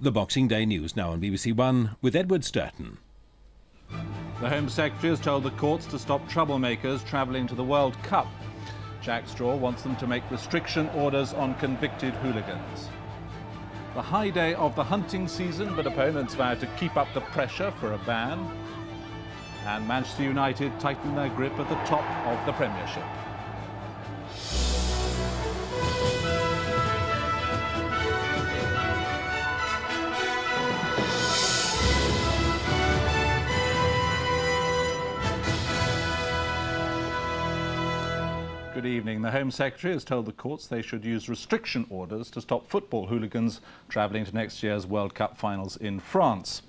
The Boxing Day news now on BBC One with Edward Sturton. The Home Secretary has told the courts to stop troublemakers travelling to the World Cup. Jack Straw wants them to make restriction orders on convicted hooligans. The high day of the hunting season, but opponents vow to keep up the pressure for a ban. And Manchester United tighten their grip at the top of the Premiership. Good evening. The Home Secretary has told the courts they should use restriction orders to stop football hooligans travelling to next year's World Cup finals in France.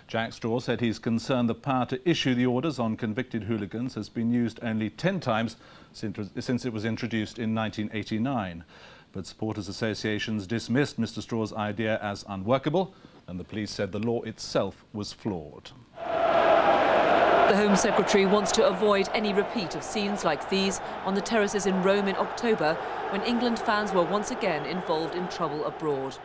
Jack Straw said he's concerned the power to issue the orders on convicted hooligans has been used only 10 times since it was introduced in 1989. But supporters' associations dismissed Mr. Straw's idea as unworkable, and the police said the law itself was flawed. The Home Secretary wants to avoid any repeat of scenes like these on the terraces in Rome in October, when England fans were once again involved in trouble abroad.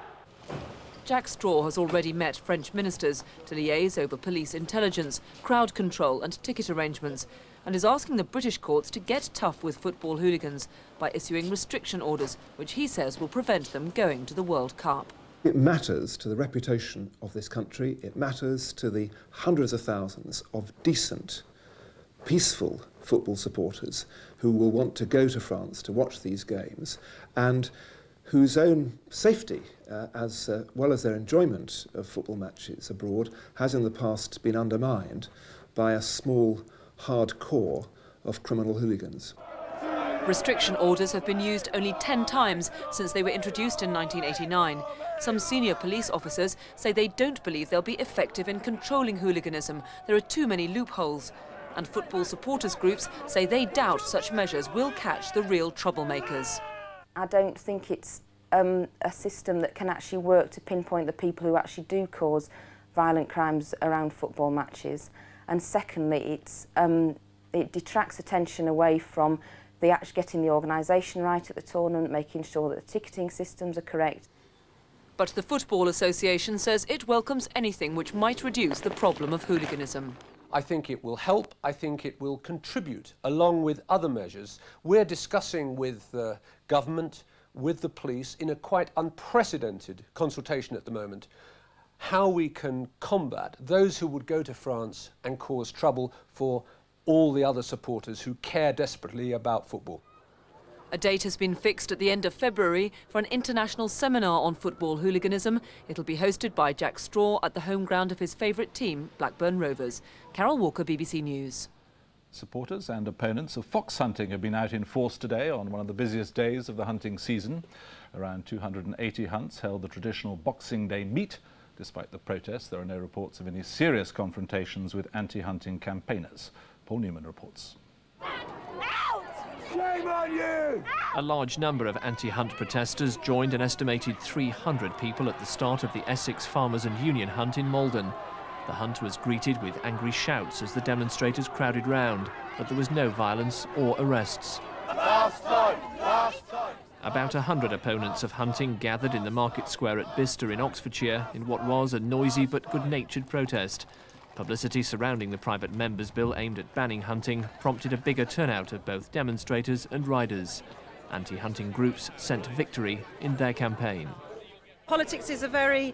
Jack Straw has already met French ministers to liaise over police intelligence, crowd control and ticket arrangements, and is asking the British courts to get tough with football hooligans by issuing restriction orders, which he says will prevent them going to the World Cup. It matters to the reputation of this country, it matters to the hundreds of thousands of decent, peaceful football supporters who will want to go to France to watch these games and whose own safety, as well as their enjoyment of football matches abroad, has in the past been undermined by a small, hard core of criminal hooligans. Restriction orders have been used only 10 times since they were introduced in 1989. Some senior police officers say they don't believe they'll be effective in controlling hooliganism. There are too many loopholes. And football supporters groups say they doubt such measures will catch the real troublemakers. I don't think it's a system that can actually work to pinpoint the people who actually do cause violent crimes around football matches. And secondly, it detracts attention away from actually getting the organisation right at the tournament, making sure that the ticketing systems are correct. But the Football Association says it welcomes anything which might reduce the problem of hooliganism. I think it will help. I think it will contribute, along with other measures. We're discussing with the government, with the police, in a quite unprecedented consultation at the moment, how we can combat those who would go to France and cause trouble for all the other supporters who care desperately about football. A date has been fixed at the end of February for an international seminar on football hooliganism. It'll be hosted by Jack Straw at the home ground of his favourite team, Blackburn Rovers. Carol Walker, BBC News. Supporters and opponents of fox hunting have been out in force today on one of the busiest days of the hunting season. Around 280 hunts held the traditional Boxing Day meet. Despite the protests, there are no reports of any serious confrontations with anti-hunting campaigners. Paul Newman reports. Shame on you! A large number of anti-hunt protesters joined an estimated 300 people at the start of the Essex Farmers and Union Hunt in Malden. The hunt was greeted with angry shouts as the demonstrators crowded round, but there was no violence or arrests. Last time! Last time! About 100 opponents of hunting gathered in the market square at Bicester in Oxfordshire in what was a noisy but good-natured protest. Publicity surrounding the private members' bill aimed at banning hunting prompted a bigger turnout of both demonstrators and riders. Anti-hunting groups sent victory in their campaign. Politics is a very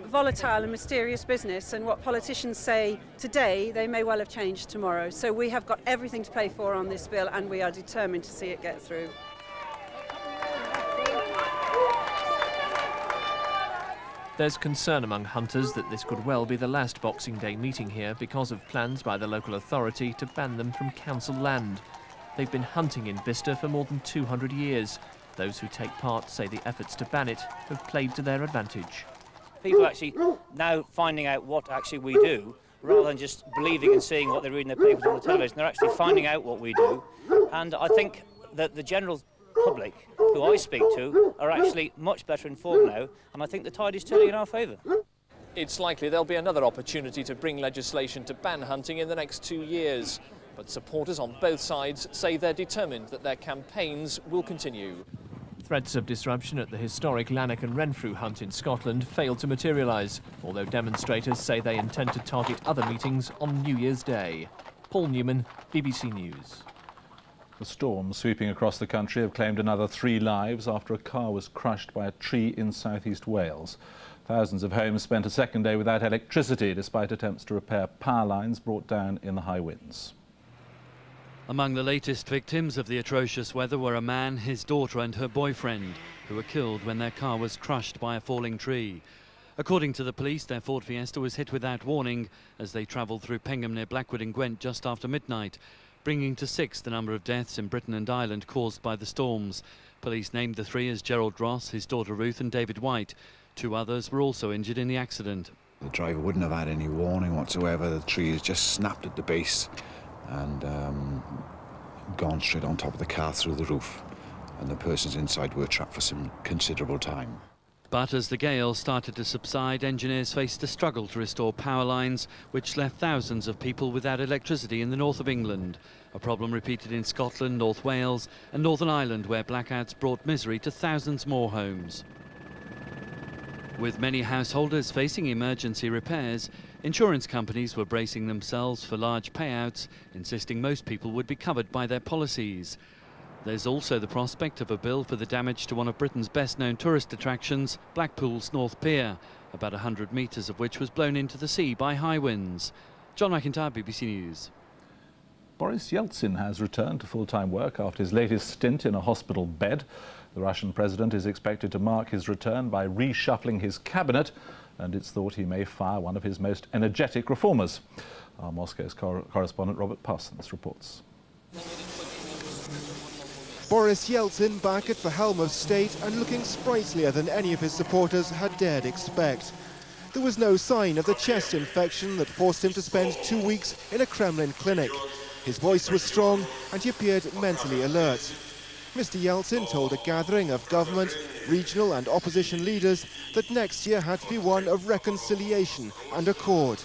volatile and mysterious business, and what politicians say today, they may well have changed tomorrow. So we have got everything to play for on this bill, and we are determined to see it get through. There's concern among hunters that this could well be the last Boxing Day meeting here because of plans by the local authority to ban them from council land. They've been hunting in Bicester for more than 200 years. Those who take part say the efforts to ban it have played to their advantage. People actually now finding out what actually we do, rather than just believing and seeing what they read in their papers on the television. They're actually finding out what we do. And I think that the general public who I speak to are actually much better informed now, and I think the tide is turning in our favour. It's likely there'll be another opportunity to bring legislation to ban hunting in the next 2 years. But supporters on both sides say they're determined that their campaigns will continue. Threats of disruption at the historic Lanark and Renfrew hunt in Scotland failed to materialise, although demonstrators say they intend to target other meetings on New Year's Day. Paul Newman, BBC News. The storms sweeping across the country have claimed another 3 lives after a car was crushed by a tree in southeast Wales. Thousands of homes spent a second day without electricity despite attempts to repair power lines brought down in the high winds. Among the latest victims of the atrocious weather were a man, his daughter and her boyfriend, who were killed when their car was crushed by a falling tree. According to the police, their Ford Fiesta was hit without warning as they travelled through Pengham near Blackwood in Gwent just after midnight, bringing to 6 the number of deaths in Britain and Ireland caused by the storms. Police named the 3 as Gerald Ross, his daughter Ruth and David White. 2 others were also injured in the accident. The driver wouldn't have had any warning whatsoever. The tree has just snapped at the base and gone straight on top of the car through the roof, and the persons inside were trapped for some considerable time. But as the gale started to subside, engineers faced a struggle to restore power lines, which left thousands of people without electricity in the north of England. A problem repeated in Scotland, North Wales and Northern Ireland, where blackouts brought misery to thousands more homes. With many householders facing emergency repairs, insurance companies were bracing themselves for large payouts, insisting most people would be covered by their policies. There's also the prospect of a bill for the damage to one of Britain's best-known tourist attractions, Blackpool's North Pier, about 100 metres of which was blown into the sea by high winds. John McIntyre, BBC News. Boris Yeltsin has returned to full-time work after his latest stint in a hospital bed. The Russian president is expected to mark his return by reshuffling his cabinet, and it's thought he may fire one of his most energetic reformers. Our Moscow's correspondent Robert Parsons reports. Boris Yeltsin back at the helm of state and looking sprightlier than any of his supporters had dared expect. There was no sign of the chest infection that forced him to spend 2 weeks in a Kremlin clinic. His voice was strong and he appeared mentally alert. Mr. Yeltsin told a gathering of government, regional and opposition leaders that next year had to be one of reconciliation and accord.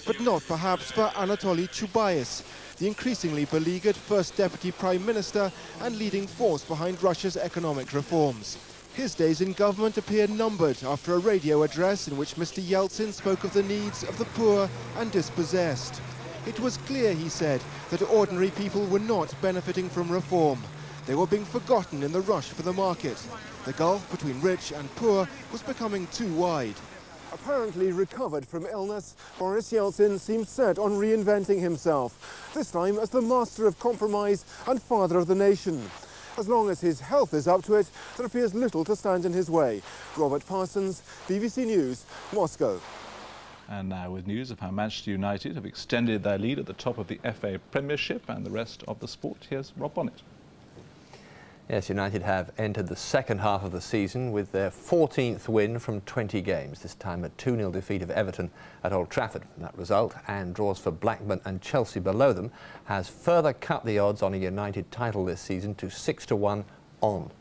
But not perhaps for Anatoly Chubais, the increasingly beleaguered First Deputy Prime Minister and leading force behind Russia's economic reforms. His days in government appear numbered after a radio address in which Mr. Yeltsin spoke of the needs of the poor and dispossessed. It was clear, he said, that ordinary people were not benefiting from reform. They were being forgotten in the rush for the market. The gulf between rich and poor was becoming too wide. Apparently recovered from illness, Boris Yeltsin seems set on reinventing himself, this time as the master of compromise and father of the nation. As long as his health is up to it, there appears little to stand in his way. Robert Parsons, BBC News, Moscow. And now with news of how Manchester United have extended their lead at the top of the FA Premiership and the rest of the sport, here's Rob Bonnet. Yes, United have entered the second half of the season with their 14th win from 20 games, this time a 2-0 defeat of Everton at Old Trafford. That result, and draws for Blackburn and Chelsea below them, has further cut the odds on a United title this season to 6-1 on.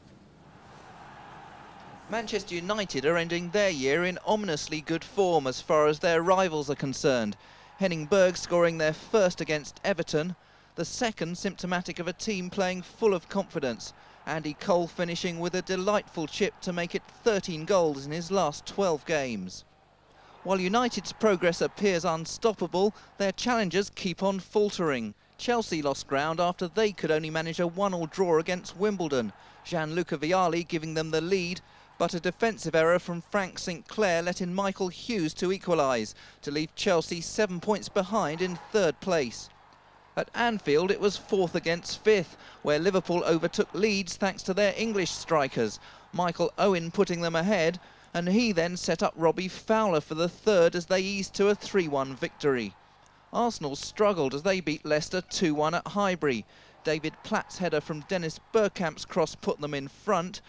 Manchester United are ending their year in ominously good form as far as their rivals are concerned. Henning Berg scoring their first against Everton, the second symptomatic of a team playing full of confidence. Andy Cole finishing with a delightful chip to make it 13 goals in his last 12 games. While United's progress appears unstoppable, their challengers keep on faltering. Chelsea lost ground after they could only manage a 1-1 draw against Wimbledon, Gianluca Vialli giving them the lead, but a defensive error from Frank St Clair let in Michael Hughes to equalise, to leave Chelsea 7 points behind in third place. At Anfield it was 4th against 5th, where Liverpool overtook Leeds thanks to their English strikers, Michael Owen putting them ahead, and he then set up Robbie Fowler for the third as they eased to a 3-1 victory. Arsenal struggled as they beat Leicester 2-1 at Highbury. David Platt's header from Dennis Bergkamp's cross put them in front.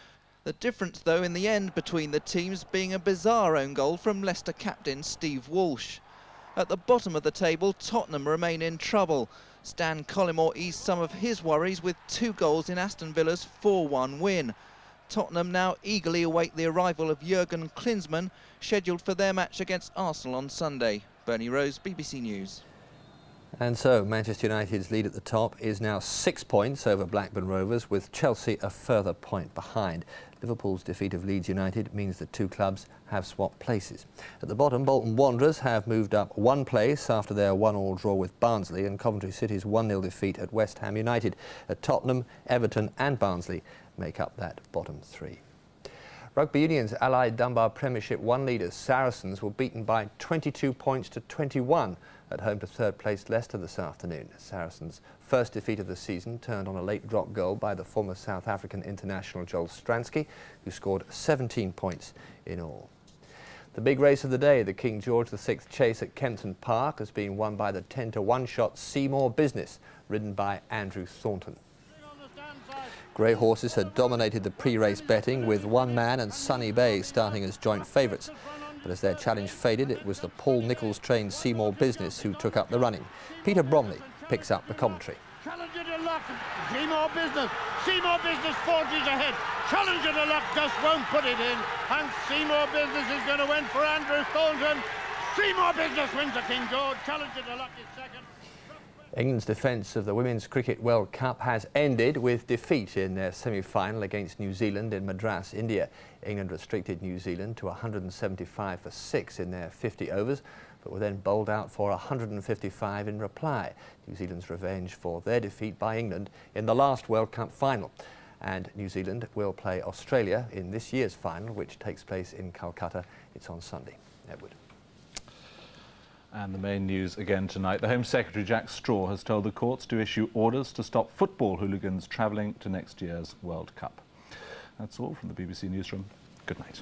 The difference though in the end between the teams being a bizarre own goal from Leicester captain Steve Walsh. At the bottom of the table, Tottenham remain in trouble. Stan Collymore eased some of his worries with 2 goals in Aston Villa's 4-1 win. Tottenham now eagerly await the arrival of Jurgen Klinsmann, scheduled for their match against Arsenal on Sunday. Bernie Rose, BBC News. And so Manchester United's lead at the top is now 6 points over Blackburn Rovers, with Chelsea a further point behind. Liverpool's defeat of Leeds United means the two clubs have swapped places. At the bottom, Bolton Wanderers have moved up one place after their 1-1 draw with Barnsley, and Coventry City's 1-0 defeat at West Ham United. At Tottenham, Everton and Barnsley make up that bottom three. Rugby Union's Allied Dunbar Premiership 1 leaders Saracens were beaten by 22 points to 21 at home to third-placed Leicester this afternoon. Saracens' first defeat of the season turned on a late drop goal by the former South African international Joel Stransky, who scored 17 points in all. The big race of the day, the King George VI Chase at Kempton Park, has been won by the 10-to-1 shot Seymour Business, ridden by Andrew Thornton. Grey horses had dominated the pre-race betting, with One Man and Sunny Bay starting as joint favourites. But as their challenge faded, it was the Paul Nicholls-trained Seymour Business who took up the running. Peter Bromley picks up the commentary. Challenger to Luck, Seymour Business 40s ahead. Challenger to Luck just won't put it in, and Seymour Business is going to win for Andrew Thornton. Seymour Business wins the King George. Challenger to Luck is second. England's defence of the Women's Cricket World Cup has ended with defeat in their semi-final against New Zealand in Madras, India. England restricted New Zealand to 175 for 6 in their 50 overs, but were then bowled out for 155 in reply. New Zealand's revenge for their defeat by England in the last World Cup final. And New Zealand will play Australia in this year's final, which takes place in Calcutta. It's on Sunday. Edward. And the main news again tonight. The Home Secretary, Jack Straw, has told the courts to issue orders to stop football hooligans travelling to next year's World Cup. That's all from the BBC Newsroom. Good night.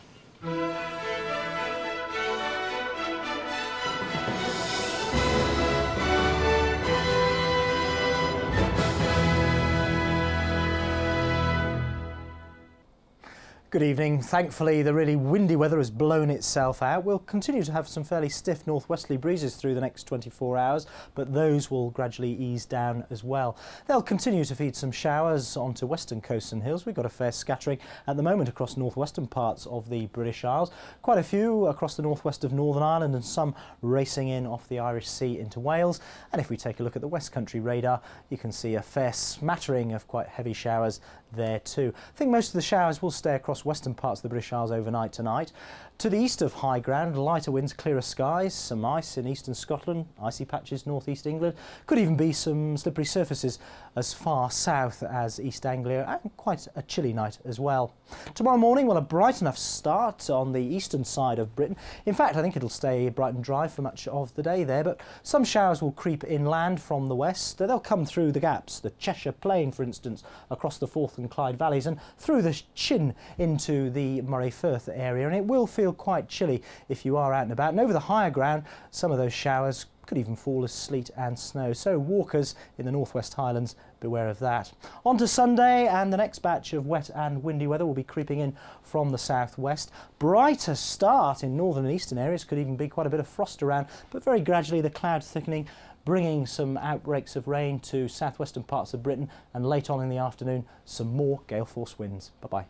Good evening. Thankfully, the really windy weather has blown itself out. We'll continue to have some fairly stiff northwesterly breezes through the next 24 hours, but those will gradually ease down as well. They'll continue to feed some showers onto western coasts and hills. We've got a fair scattering at the moment across northwestern parts of the British Isles. Quite a few across the northwest of Northern Ireland, and some racing in off the Irish Sea into Wales. And if we take a look at the West Country radar, you can see a fair smattering of quite heavy showers there too. I think most of the showers will stay across western parts of the British Isles overnight tonight. To the east of high ground, lighter winds, clearer skies, some ice in eastern Scotland, icy patches northeast England. Could even be some slippery surfaces as far south as East Anglia, and quite a chilly night as well. Tomorrow morning, well, a bright enough start on the eastern side of Britain. In fact, I think it'll stay bright and dry for much of the day there, but some showers will creep inland from the west. They'll come through the gaps, the Cheshire Plain, for instance, across the Forth and Clyde valleys, and through the Chin into the Moray Firth area, and it will feel quite chilly if you are out and about. And over the higher ground, some of those showers could even fall as sleet and snow. So walkers in the Northwest Highlands, beware of that. On to Sunday, and the next batch of wet and windy weather will be creeping in from the southwest. Brighter start in northern and eastern areas, could even be quite a bit of frost around, but very gradually the clouds thickening, bringing some outbreaks of rain to southwestern parts of Britain, and late on in the afternoon some more gale force winds. Bye-bye.